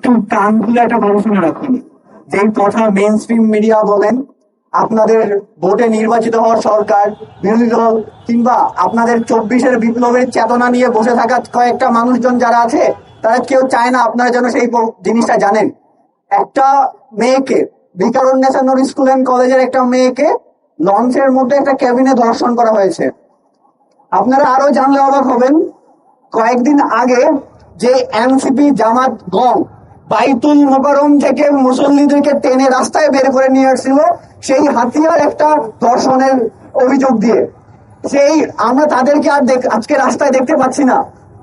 একটু কান খুলে একটা কথা শুনে রাখুন। যেই কথা মেইন স্ট্রিম মিডিয়া বলেন, আপনাদের ভোটে নির্বাচিত হওয়ার সরকার, বিরোধী দল কিংবা আপনাদের 24-এর বিপ্লবের চেতনা নিয়ে বসে থাকা কয়েকটা মানুষজন যারা আছে, তারা কেউ চায় না আপনারা যেন সেই জিনিসটা জানেন। একটা মেয়েকে, বিকারুন ন্যাশনাল স্কুল অ্যান্ড কলেজের একটা মেয়েকে লঞ্চের মধ্যে একটা ক্যাবিনে ধর্ষণ করা হয়েছে। আপনারা আরো জানলে অবাক হবেন, কয়েকদিন আগে যে এনসিপি জামাত গং বাইতুল মোকাররম থেকে মুসল্লিদেরকে টেনে রাস্তায় বের করে নিয়ে আসছিল সেই হাতিয়ার একটা ধর্ষণের অভিযোগ দিয়ে, সেই আমরা তাদেরকে আর আজকে রাস্তায় দেখতে পাচ্ছি না।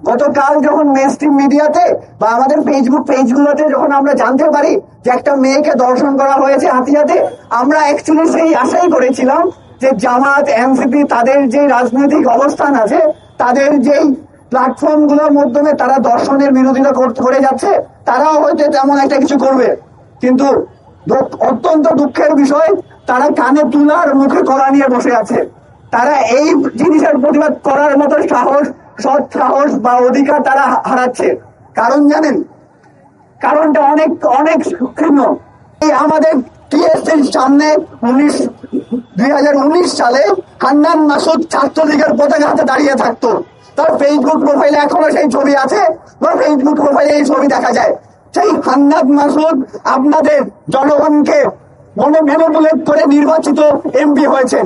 গতকাল যখন মেইনস্ট্রিম মিডিয়াতে বা আমাদের ফেসবুক পেজগুলোতে যখন আমরা জানতে পারি যে একটা মেয়েকে ধর্ষণ করা হয়েছে হাতিয়াতে, আমরা অ্যাকচুয়ালি সেই আশাই করেছিলাম যে জামাত এনসিপি তাদের যে রাজনৈতিক অবস্থান আছে, তাদের যেই প্ল্যাটফর্ম গুলোর মাধ্যমে তারা দর্শনের বিরোধিতা করে যাচ্ছে, তারাও হয়তো তেমন একটা কিছু করবে। কিন্তু অত্যন্ত দুঃখের বিষয়, তারা কানে তুলার মুখে কড়া নিয়ে বসে আছে। তারা এই জিনিসের প্রতিবাদ করার মতো সাহস, সৎ সাহস বা অধিকার তারা হারাচ্ছে। কারণ জানেন, কারণটা অনেক অনেক সূক্ষ্ম। এই আমাদের টিএসসির সামনে 2019 সালে হান্নান মাসুদ ছাত্রলীগের পতাকা হাতে দাঁড়িয়ে থাকতো। তার ফেসবুক প্রোফাইলে এখনো সেই ছবি আছে, বা ফেসবুক প্রোফাইলে এই ছবি দেখা যায়। সেই হান্নান মাসুদ আপনাদের জনগণকে ম্যানিপুলেট করে নির্বাচিত এমপি হয়েছেন।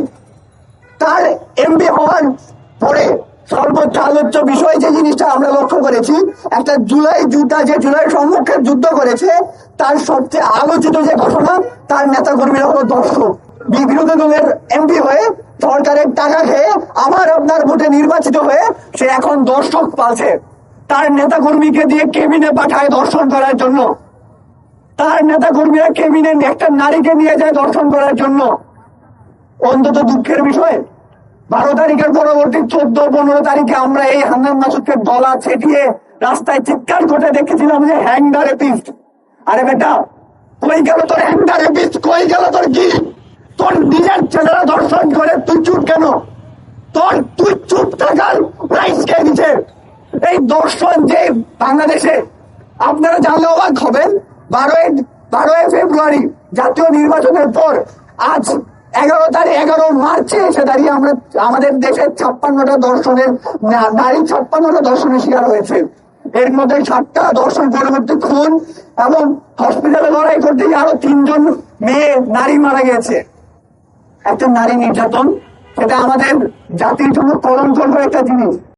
তার এমপি হওয়ার পরে সর্বোচ্চ আলোচ্য বিষয় যে জিনিসটা আমরা লক্ষ্য করেছি, একটা জুলাই সম্মুখে যুদ্ধ করেছে, তার সবচেয়ে আলোচিত যে ঘটনা, তার নেতা কর্মীরা হলো দর্শক। বিরোধী দলের এমপি হয়ে সরকারের টাকা খেয়ে আমার আপনার ভোটে নির্বাচিত হয়ে সে এখন দর্শক পালছে। তার নেতা কর্মীকে দিয়ে কেবিনে পাঠায় দর্শন করার জন্য। তার নেতা কর্মীরা কেবিনে একটা নারীকে নিয়ে যায় দর্শন করার জন্য। অন্তত দুঃখের বিষয়, 12 তারিখের পরবর্তী 14-15 তারিখে আমরা এই হান্নান মাসুদকে গলা ছেটিয়ে রাস্তায় চিৎকার করে দেখেছিলাম যে হ্যাং দ্য রেপিস্ট। আরে বেটা, কই গেল তোর হ্যাং দ্য রেপিস্ট? কই গেল তোর কি? তোর নিজের ছেলেরা দর্শন করে, তুই চুপ কেন? তুই চুপ থাকার রাইটস কে দিচ্ছে? এই দর্শন যে বাংলাদেশে, আপনারা জানলে অবাক হবেন, 12 ফেব্রুয়ারি জাতীয় নির্বাচনের পর আজ 11 মার্চে এসে দাঁড়িয়ে আমরা আমাদের দেশের 56টা দর্শনের নারী 56টা দর্শনের শিকার হয়েছে। এর মধ্যে 7টা দর্শন পরবর্তী খুন এবং হসপিটালে লড়াই করতে গিয়ে আরো 3জন মেয়ে নারী মারা গেছে। একটা নারী নির্যাতন, সেটা আমাদের জাতির জন্য কলঙ্কর একটা জিনিস।